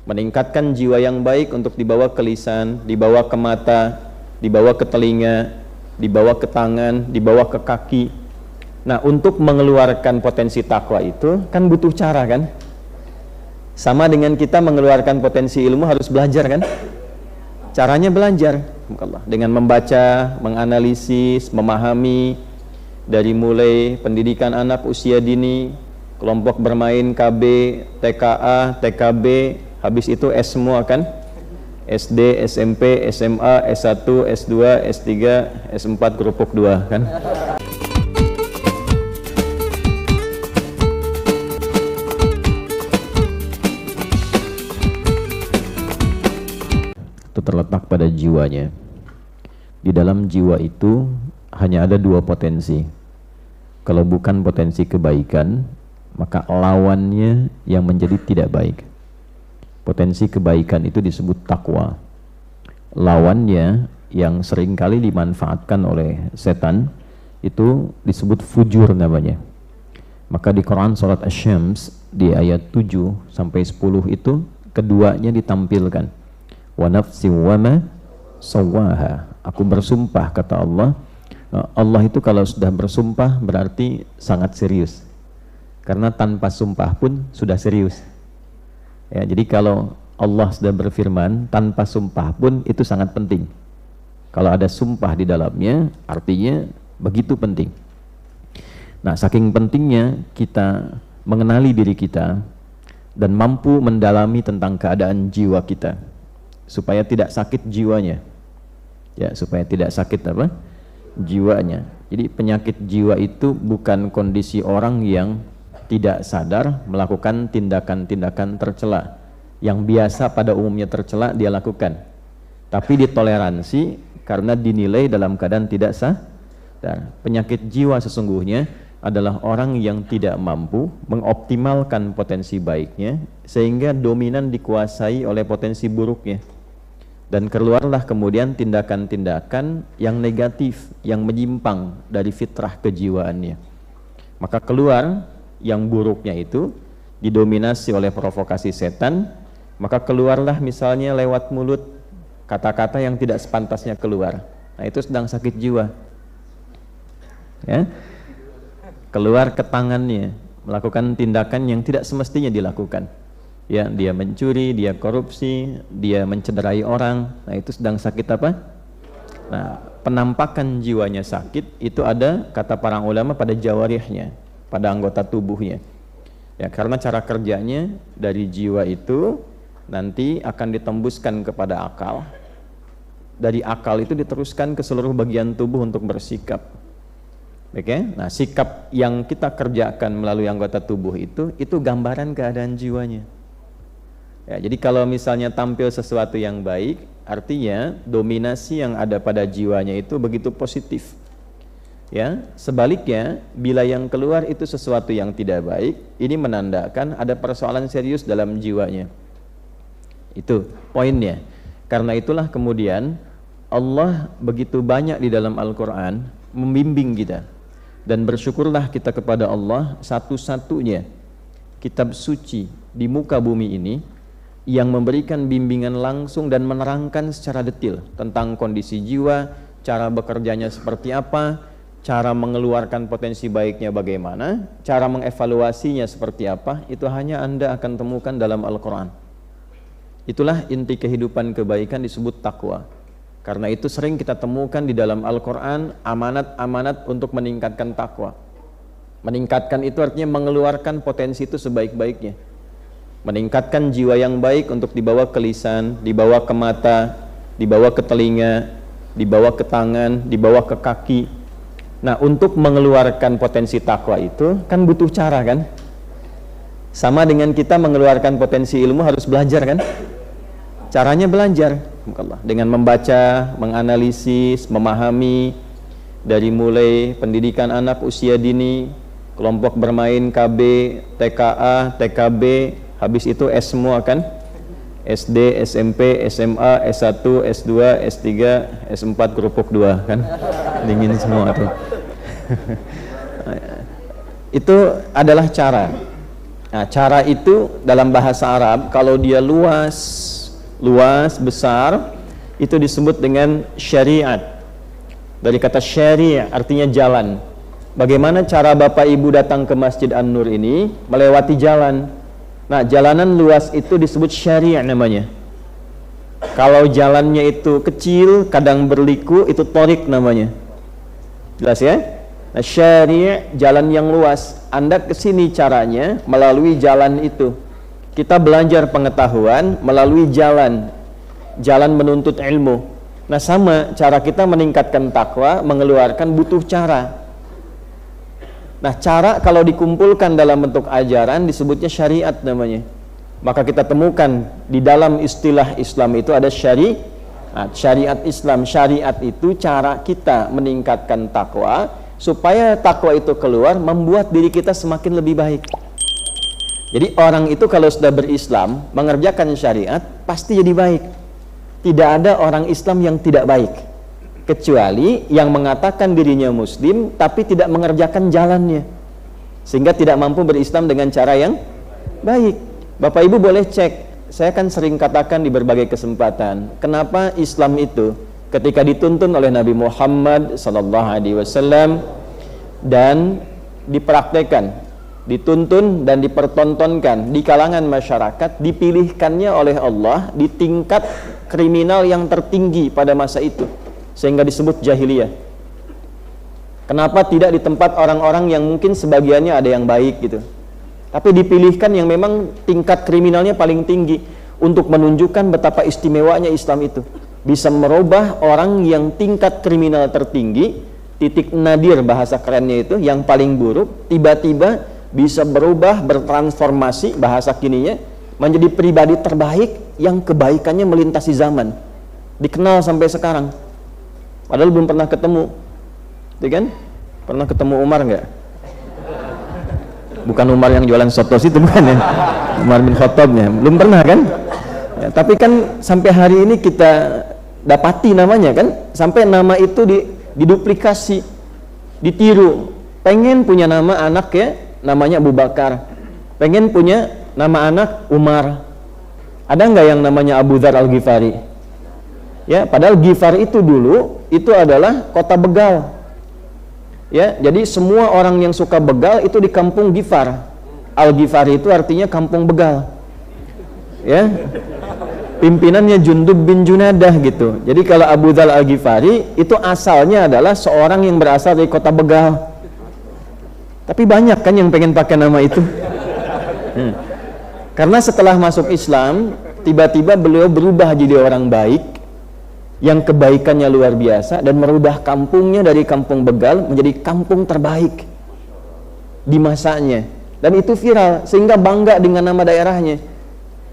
meningkatkan jiwa yang baik untuk dibawa ke lisan, dibawa ke mata, dibawa ke telinga, dibawa ke tangan, dibawa ke kaki. Nah, untuk mengeluarkan potensi takwa itu kan butuh cara kan? Sama dengan kita mengeluarkan potensi ilmu harus belajar kan? Caranya belajar dengan membaca, menganalisis, memahami, dari mulai pendidikan anak usia dini, kelompok bermain KB, TKA, TKB, habis itu S semua kan? SD, SMP, SMA, S1, S2, S3, S4, kerupuk 2 kan? Itu terletak pada jiwanya. Di dalam jiwa itu hanya ada dua potensi. Kalau bukan potensi kebaikan, maka lawannya yang menjadi tidak baik. Potensi kebaikan itu disebut takwa. Lawannya yang seringkali dimanfaatkan oleh setan itu disebut fujur namanya. Maka di Quran surat Asy-Syams di ayat 7 sampai 10 itu keduanya ditampilkan. Wa nafsin wa ma sawwaha. Aku bersumpah, kata Allah. Allah itu kalau sudah bersumpah berarti sangat serius. Karena tanpa sumpah pun sudah serius. Ya, jadi kalau Allah sudah berfirman tanpa sumpah pun itu sangat penting. Kalau ada sumpah di dalamnya artinya begitu penting. Nah, saking pentingnya kita mengenali diri kita dan mampu mendalami tentang keadaan jiwa kita supaya tidak sakit jiwanya. Ya, supaya tidak sakit apa? Jiwanya. Jadi penyakit jiwa itu bukan kondisi orang yang tidak sadar melakukan tindakan-tindakan tercela yang biasa pada umumnya tercela dia lakukan, tapi ditoleransi karena dinilai dalam keadaan tidak sadar. Penyakit jiwa sesungguhnya adalah orang yang tidak mampu mengoptimalkan potensi baiknya sehingga dominan dikuasai oleh potensi buruknya, dan keluarlah kemudian tindakan-tindakan yang negatif yang menyimpang dari fitrah kejiwaannya. Maka keluar yang buruknya itu didominasi oleh provokasi setan, maka keluarlah misalnya lewat mulut kata-kata yang tidak sepantasnya keluar. Nah, itu sedang sakit jiwa. Ya. Keluar ke tangannya, melakukan tindakan yang tidak semestinya dilakukan. Ya, dia mencuri, dia korupsi, dia mencederai orang. Nah, itu sedang sakit apa? Nah, penampakan jiwanya sakit itu ada, kata para ulama, pada jawarihnya, pada anggota tubuhnya. Ya, karena cara kerjanya dari jiwa itu nanti akan ditembuskan kepada akal. Dari akal itu diteruskan ke seluruh bagian tubuh untuk bersikap. Oke? Nah, sikap yang kita kerjakan melalui anggota tubuh itu gambaran keadaan jiwanya. Ya, jadi kalau misalnya tampil sesuatu yang baik, artinya dominasi yang ada pada jiwanya itu begitu positif. Ya, sebaliknya bila yang keluar itu sesuatu yang tidak baik, ini menandakan ada persoalan serius dalam jiwanya. Itu poinnya. Karena itulah kemudian Allah begitu banyak di dalam Al-Quran membimbing kita, dan bersyukurlah kita kepada Allah, satu-satunya kitab suci di muka bumi ini yang memberikan bimbingan langsung dan menerangkan secara detail tentang kondisi jiwa, cara bekerjanya seperti apa, cara mengeluarkan potensi baiknya bagaimana, cara mengevaluasinya seperti apa. Itu hanya Anda akan temukan dalam Al-Quran. Itulah inti kehidupan kebaikan disebut takwa. Karena itu sering kita temukan di dalam Al-Quran amanat-amanat untuk meningkatkan takwa. Meningkatkan itu artinya mengeluarkan potensi itu sebaik-baiknya. Meningkatkan jiwa yang baik untuk dibawa ke lisan, dibawa ke mata, dibawa ke telinga, dibawa ke tangan, dibawa ke kaki. Nah, untuk mengeluarkan potensi takwa itu kan butuh cara kan? Sama dengan kita mengeluarkan potensi ilmu harus belajar kan? Caranya belajar dengan membaca, menganalisis, memahami, dari mulai pendidikan anak usia dini, kelompok bermain KB, TKA, TKB, habis itu S semua kan? SD, SMP, SMA, S1, S2, S3, S4, kerupuk 2 kan? Dingin semua tuh. Itu adalah cara. Nah, cara itu dalam bahasa Arab kalau dia luas, besar, itu disebut dengan syariat. Dari kata syari' artinya jalan. Bagaimana cara Bapak Ibu datang ke Masjid An-Nur ini? Melewati jalan. Nah, jalanan luas itu disebut syari' namanya. Kalau jalannya itu kecil, kadang berliku, itu thoriq namanya. Jelas ya? Nah, syari' jalan yang luas. Anda kesini caranya melalui jalan itu. Kita belajar pengetahuan melalui jalan menuntut ilmu. Nah, sama cara kita meningkatkan takwa, mengeluarkan butuh cara. Nah, cara kalau dikumpulkan dalam bentuk ajaran disebutnya syariat namanya. Maka kita temukan di dalam istilah Islam itu ada syariat Islam. Syariat itu cara kita meningkatkan takwa, supaya takwa itu keluar membuat diri kita semakin lebih baik. Jadi orang itu kalau sudah berislam, mengerjakan syariat, pasti jadi baik. Tidak ada orang Islam yang tidak baik, kecuali yang mengatakan dirinya muslim tapi tidak mengerjakan jalannya, sehingga tidak mampu berislam dengan cara yang baik. Bapak Ibu boleh cek, saya kan sering katakan di berbagai kesempatan, kenapa Islam itu ketika dituntun oleh Nabi Muhammad SAW dan dipraktekkan, dituntun dan dipertontonkan di kalangan masyarakat, dipilihkannya oleh Allah di tingkat kriminal yang tertinggi pada masa itu, sehingga disebut jahiliyah. Kenapa tidak di tempat orang-orang yang mungkin sebagiannya ada yang baik gitu, tapi dipilihkan yang memang tingkat kriminalnya paling tinggi, untuk menunjukkan betapa istimewanya Islam itu. Bisa merubah orang yang tingkat kriminal tertinggi, titik nadir bahasa kerennya itu, yang paling buruk, tiba-tiba bisa berubah, bertransformasi bahasa kininya, menjadi pribadi terbaik yang kebaikannya melintasi zaman, dikenal sampai sekarang. Padahal belum pernah ketemu, ya kan? Pernah ketemu Umar nggak? Bukan Umar yang jualan soto itu, bukan ya? Umar bin Khattabnya, belum pernah kan? Ya, tapi kan sampai hari ini kita dapati namanya kan, sampai nama itu diduplikasi, ditiru. Pengen punya nama anak ya, namanya Abu Bakar. Pengen punya nama anak Umar. Ada nggak yang namanya Abu Dzar Al-Ghifari? Ya, padahal Ghifar itu dulu itu adalah kota begal. Ya, jadi semua orang yang suka begal itu di kampung Ghifar. Al-Ghifari itu artinya kampung begal. Ya. Pimpinannya Jundub bin Junadah gitu. Jadi kalau Abu Dzar Al-Ghifari itu asalnya adalah seorang yang berasal dari kota begal. Tapi banyak kan yang pengen pakai nama itu. Karena setelah masuk Islam, tiba-tiba beliau berubah jadi orang baik, yang kebaikannya luar biasa, dan merubah kampungnya dari kampung begal menjadi kampung terbaik di masanya. Dan itu viral, sehingga bangga dengan nama daerahnya.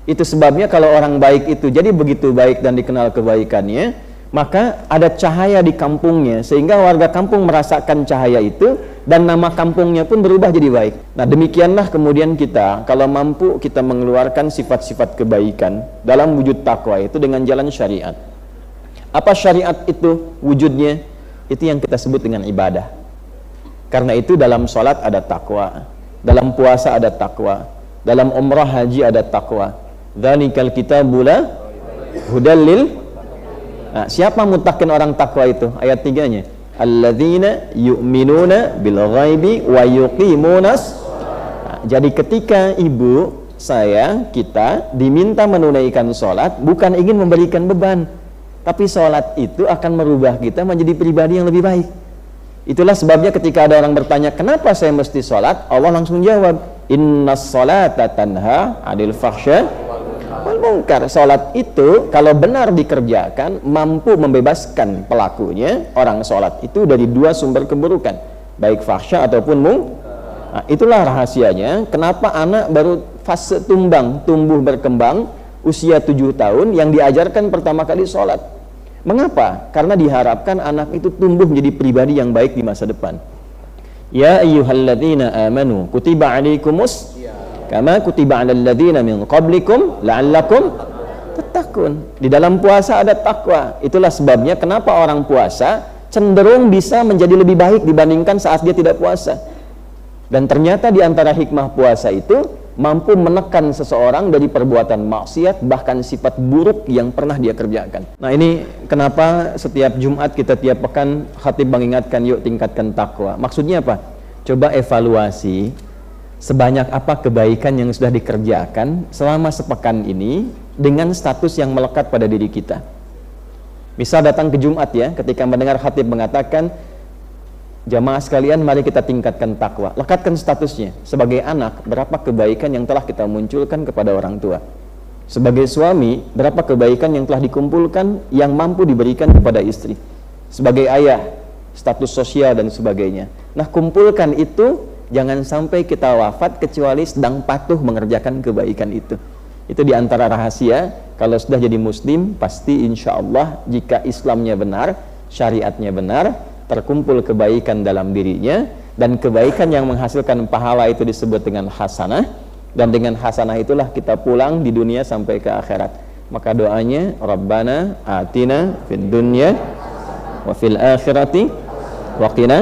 Itu sebabnya kalau orang baik itu jadi begitu baik dan dikenal kebaikannya, maka ada cahaya di kampungnya, sehingga warga kampung merasakan cahaya itu, dan nama kampungnya pun berubah jadi baik. Nah, demikianlah kemudian kita, kalau mampu kita mengeluarkan sifat-sifat kebaikan dalam wujud takwa itu dengan jalan syariat. Apa syariat itu wujudnya? Itu yang kita sebut dengan ibadah. Karena itu dalam sholat ada takwa, dalam puasa ada takwa, dalam umrah haji ada takwa. Dzalikal kitabu la hudal lil. Nah, siapa mutakin orang takwa itu? Ayat 3-nya. Alladzina yu'minuna bil ghaibi wa yuqimunas. Nah, jadi ketika ibu, saya, kita diminta menunaikan sholat, bukan ingin memberikan beban, tapi sholat itu akan merubah kita menjadi pribadi yang lebih baik. Itulah sebabnya ketika ada orang bertanya, kenapa saya mesti sholat? Allah langsung jawab, innas sholata tanha 'anil fahsya wal munkar. Sholat itu kalau benar dikerjakan mampu membebaskan pelakunya, orang sholat itu, dari dua sumber keburukan, baik fahsya ataupun munkar. Nah, itulah rahasianya kenapa anak baru fase tumbuh berkembang usia 7 tahun yang diajarkan pertama kali sholat. Mengapa? Karena diharapkan anak itu tumbuh menjadi pribadi yang baik di masa depan. Ya ayyuhalladzina amanu kutiba alaikumus kama kutiba 'alal ladzina min qablikum la'allakum tattaqun. Di dalam puasa ada takwa. Itulah sebabnya kenapa orang puasa cenderung bisa menjadi lebih baik dibandingkan saat dia tidak puasa. Dan ternyata di antara hikmah puasa itu mampu menekan seseorang dari perbuatan maksiat, bahkan sifat buruk yang pernah dia kerjakan. Nah, ini kenapa setiap Jumat kita tiap pekan khatib mengingatkan yuk tingkatkan takwa. Maksudnya apa? Coba evaluasi sebanyak apa kebaikan yang sudah dikerjakan selama sepekan ini dengan status yang melekat pada diri kita. Misal datang ke Jumat ya, ketika mendengar khatib mengatakan, jamaah sekalian, mari kita tingkatkan takwa. Lekatkan statusnya. Sebagai anak, berapa kebaikan yang telah kita munculkan kepada orang tua? Sebagai suami, berapa kebaikan yang telah dikumpulkan yang mampu diberikan kepada istri? Sebagai ayah, status sosial dan sebagainya. Nah, kumpulkan itu, jangan sampai kita wafat kecuali sedang patuh mengerjakan kebaikan itu. Itu diantara rahasia. Kalau sudah jadi muslim, pasti insya Allah jika Islamnya benar, syariatnya benar, terkumpul kebaikan dalam dirinya, dan kebaikan yang menghasilkan pahala itu disebut dengan hasanah, dan dengan hasanah itulah kita pulang di dunia sampai ke akhirat. Maka doanya, Rabbana atina fid dunya wa fil akhirati wa qina